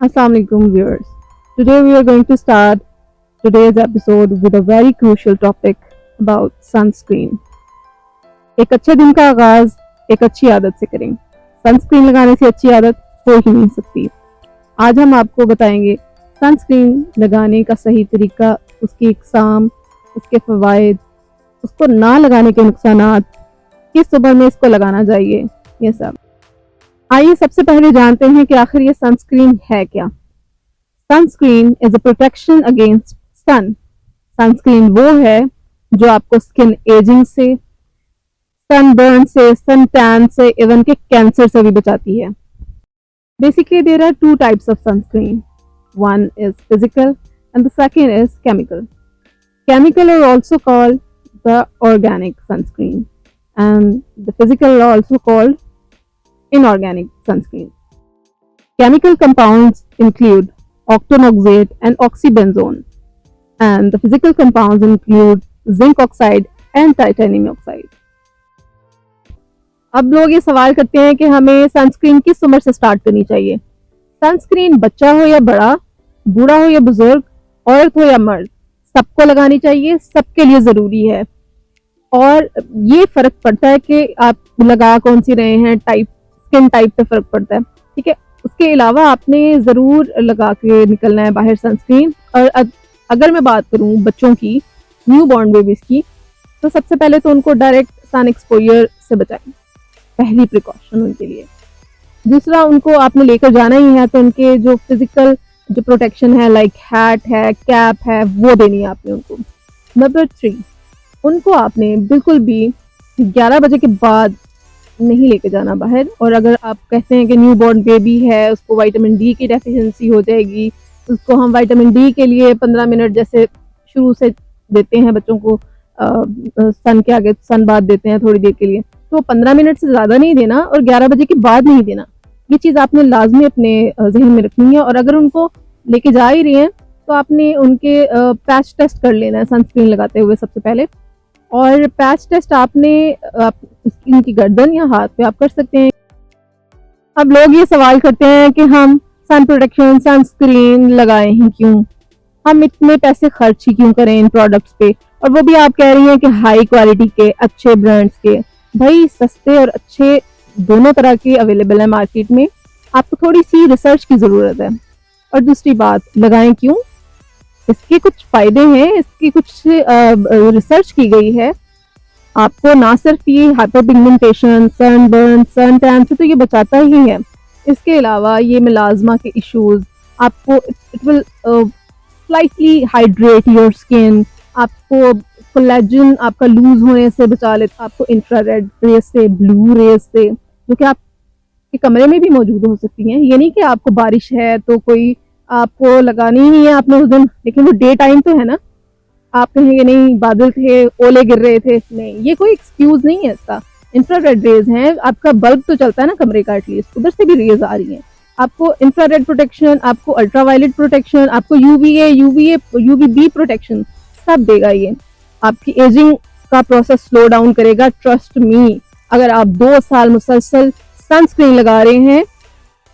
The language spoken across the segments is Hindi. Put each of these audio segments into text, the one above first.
Assalamualaikum viewers. Today we are going to start today's episode with a very crucial topic about sunscreen. एक अच्छे दिन का आगाज एक अच्छी आदत से करें। सनस्क्रीन लगाने से अच्छी आदत हो ही नहीं सकती। आज हम आपको बताएंगे सनस्क्रीन लगाने का सही तरीका, उसकी इकसाम, उसके फवायद, उसको ना लगाने के नुकसानात, किस उम्र में इसको लगाना चाहिए, ये सब। आइए सबसे पहले जानते हैं कि आखिर ये सनस्क्रीन है क्या। Sunscreen is a protection against sun. Sunscreen वो है जो आपको स्किन एजिंग से, सनबर्न से, सन टैन से, इवन के कैंसर से भी बचाती है। Basically, there are two types of sunscreen. One is physical and the second is chemical. Chemical are also called the organic sunscreen and the physical are also called inorganic sunscreen. Chemical compounds include octanoxate and oxybenzone, and the physical compounds include zinc oxide and titanium oxide. अब लोग ये सवाल करते हैं कि हमें सनस्क्रीन किस उम्र से स्टार्ट करनी चाहिए। सनस्क्रीन बच्चा हो या बड़ा, बूढ़ा हो या बुजुर्ग, औरत हो या मर्द, सबको लगानी चाहिए, सबके लिए जरूरी है। और ये फर्क पड़ता है कि आप लगा कौन सी रहे हैं, टाइप, स्किन टाइप पे फर्क पड़ता है, ठीक है। उसके अलावा आपने जरूर लगा के निकलना है बाहर सनस्क्रीन। और अगर मैं बात करूं बच्चों की, न्यू बॉर्न बेबीज की, तो सबसे पहले तो उनको डायरेक्ट सन एक्सपोजर से बचाएं, पहली प्रिकॉशन उनके लिए। दूसरा, उनको आपने लेकर जाना ही है तो उनके जो फिजिकल जो प्रोटेक्शन है, लाइक हैट है, कैप है, वो देनी है आपने उनको। नंबर 3, उनको आपने बिल्कुल भी 11 बजे के बाद नहीं लेके जाना बाहर। और अगर आप कहते हैं कि न्यू बॉर्न बेबी है, उसको विटामिन डी की डेफिशिएंसी हो जाएगी, उसको हम विटामिन डी के लिए 15 मिनट जैसे शुरू से देते हैं बच्चों को, सन के आगे सन बाथ देते हैं थोड़ी देर के लिए, तो 15 मिनट से ज़्यादा नहीं देना और 11 बजे के बाद नहीं देना। ये चीज़ आपने लाजमी अपने जहन में रखनी है। और अगर उनको लेके जा ही रही हैं तो आपने उनके पैच टेस्ट कर लेना है सनस्क्रीन लगाते हुए सबसे पहले। और पैच टेस्ट आपने उनकी गर्दन या हाथ पे आप कर सकते हैं। अब लोग ये सवाल करते हैं कि हम सन प्रोटेक्शन सनस्क्रीन लगाए ही क्यों, हम इतने पैसे खर्च ही क्यों करें इन प्रोडक्ट्स पे, और वो भी आप कह रही हैं कि हाई क्वालिटी के, अच्छे ब्रांड्स के। भाई सस्ते और अच्छे दोनों तरह के अवेलेबल है मार्केट में, आपको थोड़ी सी रिसर्च की ज़रूरत है। और दूसरी बात, लगाएं क्यों, इसके कुछ फ़ायदे हैं, इसकी कुछ रिसर्च की गई है। आपको ना सिर्फ ये हाइपरपिगमेंटेशन, सनबर्न, सन टैन से तो ये बचाता ही है, इसके अलावा ये मिलाजमा के इश्यूज, आपको it will slightly hydrate your skin, आपको कोलेजन आपका लूज होने से बचा लेता, आपको इंफ्रारेड रेस से, ब्लू रेस से, जो कि आपके कमरे में भी मौजूद हो सकती हैं। ये नहीं कि आपको बारिश है तो कोई आपको लगानी ही नहीं है आपने उस दिन, लेकिन वो डे टाइम तो है ना, आप कहेंगे नहीं बादल थे, ओले गिर रहे थे, नहीं, ये कोई एक्सक्यूज नहीं है इसका। इंफ्रारेड रेज हैं, आपका बल्ब तो चलता है ना कमरे का, एटलीस्ट उधर से भी रेज आ रही हैं। आपको इंफ्रारेड प्रोटेक्शन, आपको अल्ट्रावायलेट प्रोटेक्शन, आपको यूवीए, यूवीबी प्रोटेक्शन सब देगा ये। आपकी एजिंग का प्रोसेस स्लो डाउन करेगा, ट्रस्ट मी। अगर आप 2 साल मुसलसल सनस्क्रीन लगा रहे हैं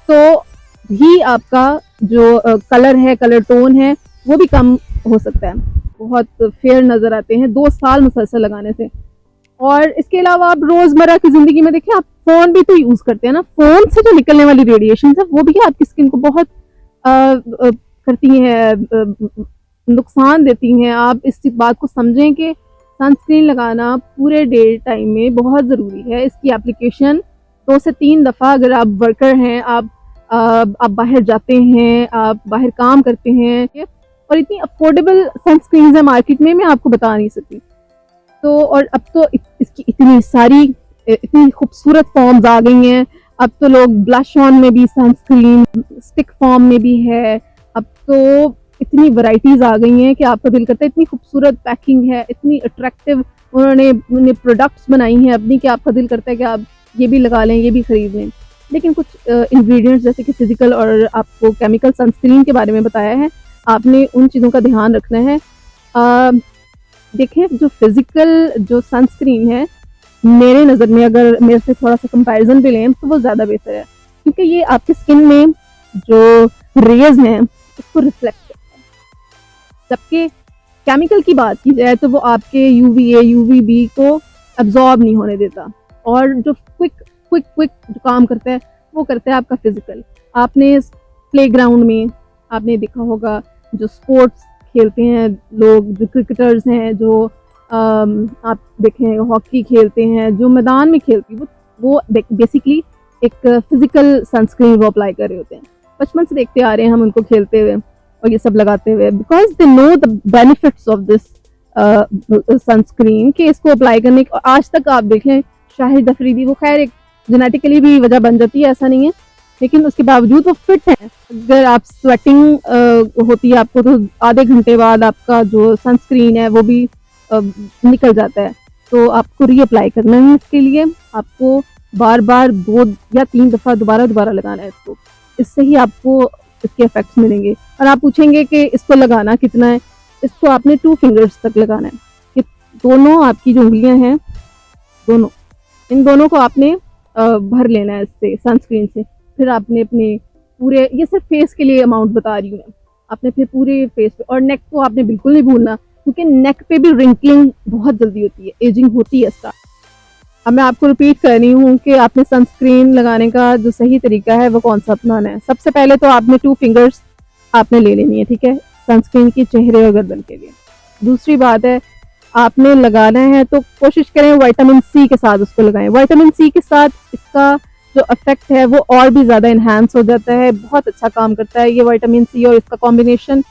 तो भी आपका जो कलर है, कलर टोन है, वो भी कम हो सकता है, बहुत फेयर नजर आते हैं 2 साल मुसलसल लगाने से। और इसके अलावा आप रोजमर्रा की जिंदगी में देखिए, आप फोन भी तो यूज करते हैं ना, फोन से जो निकलने वाली रेडिएशन है वो भी आपकी स्किन को बहुत करती है, नुकसान देती हैं। आप इस बात को समझें कि सनस्क्रीन लगाना पूरे डे टाइम में बहुत ज़रूरी है। इसकी एप्लीकेशन 2 से 3 दफ़ा, अगर आप वर्कर हैं, आप बाहर जाते हैं, आप बाहर काम करते हैं, और इतनी अफोर्डेबल सनस्क्रीन है मार्केट में, मैं आपको बता नहीं सकती। तो और अब तो इसकी इतनी सारी इतनी खूबसूरत फॉर्म्स आ गई हैं। अब तो लोग ब्लश ऑन में भी सनस्क्रीन, स्टिक फॉर्म में भी है, अब तो इतनी वैरायटीज आ गई हैं कि आपका दिल करता है, इतनी खूबसूरत पैकिंग है, इतनी अट्रैक्टिव उन्होंने प्रोडक्ट्स बनाई हैं अपनी, कि आपका दिल करता है कि आप ये भी लगा लें, ये भी खरीद लें। लेकिन कुछ इंग्रेडिएंट्स जैसे कि फिजिकल और आपको केमिकल सनस्क्रीन के बारे में बताया है, आपने उन चीज़ों का ध्यान रखना है। देखें, जो फिजिकल जो सनस्क्रीन है, मेरे नज़र में अगर मेरे से थोड़ा सा कंपैरिजन भी लें तो वो ज़्यादा बेहतर है, क्योंकि ये आपकी स्किन में जो रेज हैं उसको रिफ्लेक्ट करता है। जबकि केमिकल की बात की जाए तो वो आपके UVA UVB को एब्जॉर्ब नहीं होने देता, और जो क्विक क्विक क्विक जो काम करता है वो करता है आपका फिजिकल। आपने प्लेग्राउंड में आपने देखा होगा जो स्पोर्ट्स खेलते हैं लोग, जो क्रिकेटर्स हैं, जो आप देखें हॉकी खेलते हैं, जो मैदान में खेलती है वो बेसिकली एक फिजिकल सनस्क्रीन वो अप्लाई कर रहे होते हैं। बचपन से देखते आ रहे हैं हम उनको खेलते हुए और ये सब लगाते हुए, because they know the benefits of this sunscreen, कि इसको अप्लाई करने के आज तक आप देखें शाहिद अफरीदी, वो खैर एक जेनेटिकली भी वजह बन जाती है, ऐसा नहीं है, लेकिन उसके बावजूद वो फिट हैं। अगर आप स्वेटिंग होती है आपको तो आधे घंटे बाद आपका जो सनस्क्रीन है वो भी निकल जाता है, तो आपको रीअप्लाई करना है। इसके लिए आपको बार बार 2 या 3 दफ़ा दोबारा लगाना है इसको, इससे ही आपको इसके इफेक्ट्स मिलेंगे। और आप पूछेंगे कि इसको लगाना कितना है, इसको आपने 2 फिंगर्स तक लगाना है, कि दोनों आपकी जो उंगलियां हैं दोनों, इन दोनों को आपने भर लेना है इससे सनस्क्रीन से। फिर आपने अपने पूरे, ये सिर्फ फेस के लिए अमाउंट बता रही हूँ मैं, आपने फिर पूरे फेस पे, और नेक को आपने बिल्कुल नहीं भूलना, क्योंकि नेक पे भी रिंकलिंग बहुत जल्दी होती है, एजिंग होती है स्टार्ट। अब मैं आपको रिपीट कर रही हूँ कि आपने सनस्क्रीन लगाने का जो सही तरीका है वो कौन सा अपनाना है। सबसे पहले तो आपने 2 फिंगर्स आपने ले लेनी है, ठीक है, सनस्क्रीन की चेहरे और गर्दन के लिए। दूसरी बात है आपने लगाना है तो कोशिश करें विटामिन सी के साथ उसको लगाएं। विटामिन सी के साथ इसका जो इफेक्ट है वो और भी ज़्यादा इन्हांस हो जाता है, बहुत अच्छा काम करता है ये विटामिन सी, और इसका कॉम्बिनेशन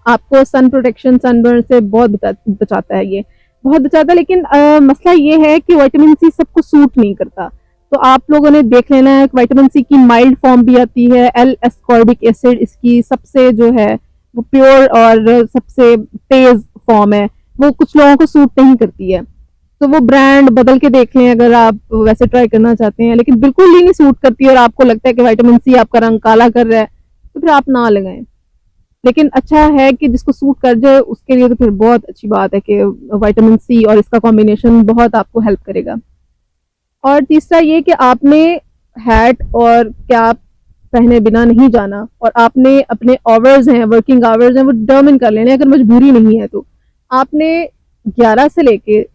आपको सन प्रोटेक्शन, सनबर्न से बहुत बचाता है, ये बहुत बचाता है। लेकिन मसला ये है कि विटामिन सी सबको सूट नहीं करता, तो आप लोगों ने देख लेना है। विटामिन सी की माइल्ड फॉर्म भी आती है, L-एस्कॉर्बिक एसिड इसकी सबसे जो है वो प्योर और सबसे तेज फॉर्म है, वो कुछ लोगों को सूट नहीं करती है, तो वो ब्रांड बदल के देख लें अगर आप वैसे ट्राई करना चाहते हैं। लेकिन बिल्कुल ही नहीं सूट करती और आपको लगता है कि विटामिन सी आपका रंग काला कर रहा है, तो फिर आप ना लगाएं। लेकिन अच्छा है कि जिसको सूट कर जाए उसके लिए तो फिर बहुत अच्छी बात है कि विटामिन सी और इसका कॉम्बिनेशन बहुत आपको हेल्प करेगा। और तीसरा ये कि आपने हैट और कैप पहने बिना नहीं जाना, और आपने अपने आवर्स हैं, वर्किंग आवर्स हैं, वो डिटर्मिन कर लेने, अगर मजबूरी नहीं है तो आपने 11 से लेके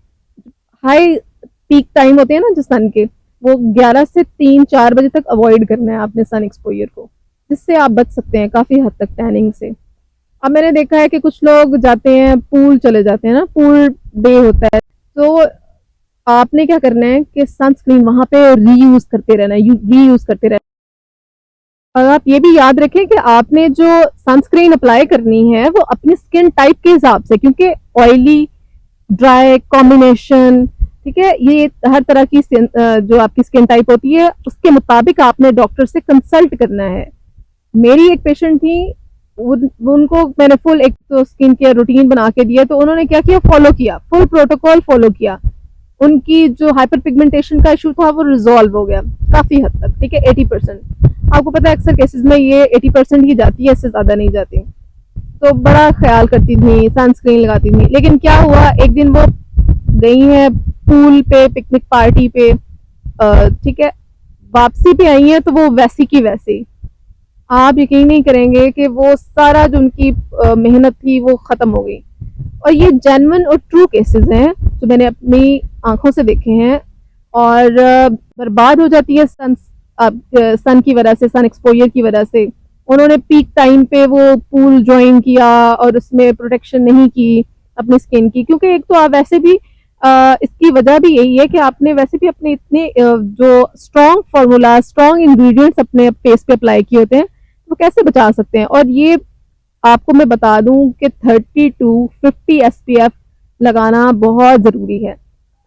हाई पीक टाइम होते हैं ना जो सन के, वो 11 से 3-4 बजे तक अवॉइड करना है आपने सन एक्सपोजर को, जिससे आप बच सकते हैं काफ़ी हद तक टैनिंग से। अब मैंने देखा है कि कुछ लोग जाते हैं पूल चले जाते हैं ना, पूल डे होता है, तो आपने क्या करना है कि सनस्क्रीन वहां पे रीयूज करते रहना है, रीयूज करते रहना। और आप ये भी याद रखें कि आपने जो सनस्क्रीन अप्लाई करनी है वो अपनी स्किन टाइप के हिसाब से, क्योंकि ऑयली ड्राई कॉम्बिनेशन, ठीक है, ये हर तरह की जो आपकी स्किन टाइप होती है उसके मुताबिक आपने डॉक्टर से कंसल्ट करना है। मेरी एक पेशेंट थी, उनको मैंने फुल एक तो स्किन केयर रूटीन बना के दिया, तो उन्होंने क्या किया, फॉलो किया, फुल प्रोटोकॉल फॉलो किया। उनकी जो हाइपर पिगमेंटेशन का इशू था वो रिजॉल्व हो गया काफी हद तक, ठीक है, 80%। आपको पता है अक्सर केसेस में ये 80% ही जाती है, इससे ज्यादा नहीं जाती। तो बड़ा ख्याल करती थी, सनस्क्रीन लगाती थी, लेकिन क्या हुआ, एक दिन वो गई है पूल पे, पिकनिक पार्टी पे, ठीक है, वापसी पे आई है तो वो वैसी की वैसी, आप यकीन नहीं करेंगे कि वो सारा जो उनकी मेहनत थी वो खत्म हो गई। और ये जेन्युइन और ट्रू केसेस हैं जो मैंने अपनी आंखों से देखे हैं, और बर्बाद हो जाती है सन की वजह से, सन एक्सपोजर की वजह से। उन्होंने पीक टाइम पे वो पूल ज्वाइन किया और उसमें प्रोटेक्शन नहीं की अपनी स्किन की, क्योंकि एक तो आप वैसे भी इसकी वजह भी यही है कि आपने वैसे भी अपने इतने जो स्ट्रॉन्ग फार्मूला, स्ट्रॉन्ग इंग्रेडिएंट्स अपने फेस पे अप्लाई किए होते हैं, वो कैसे बचा सकते हैं। और ये आपको मैं बता दूं कि 30 to 50 SPF लगाना बहुत ज़रूरी है।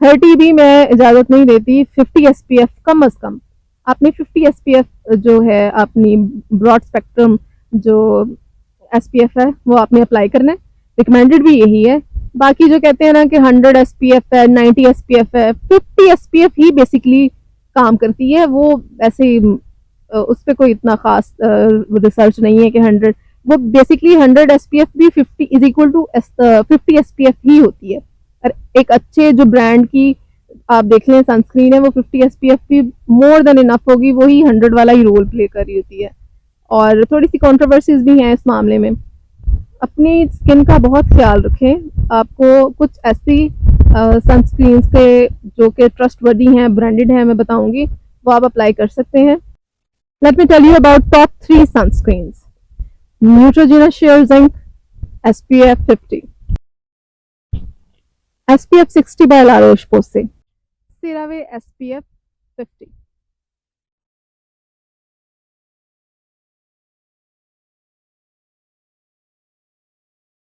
30 भी मैं इजाज़त नहीं देती, 50 SPF कम अज़ कम आपने 50 SPF जो है अपनी ब्रॉड स्पेक्ट्रम जो SPF है वो आपने अप्लाई करना है, रिकमेंडेड भी यही है। बाकी जो कहते हैं ना कि 100 SPF है, 90 SPF है, 50 SPF ही बेसिकली काम करती है। वो ऐसे उस पर कोई इतना खास रिसर्च नहीं है कि 100, वो बेसिकली 100 SPF भी 50 इज इक्वल टू 50 SPF ही होती है। और एक अच्छे जो ब्रांड की आप देख लें सनस्क्रीन है, वो 50 SPF भी मोर देन इनफ होगी, वही 100 वाला ही रोल प्ले कर रही होती है। और थोड़ी सी कंट्रोवर्सीज भी हैं इस मामले में। अपनी स्किन का बहुत ख्याल रखें। आपको कुछ ऐसी सनस्क्रीन्स के जो कि ट्रस्टवर्दी हैं, ब्रांडेड हैं, मैं बताऊंगी, वो आप अप्लाई कर सकते हैं। Let me tell you about top 3 sunscreens. Neutrogena sheer zinc SPF 50, SPF 60 by La Roche Posay, CeraVe SPF 50।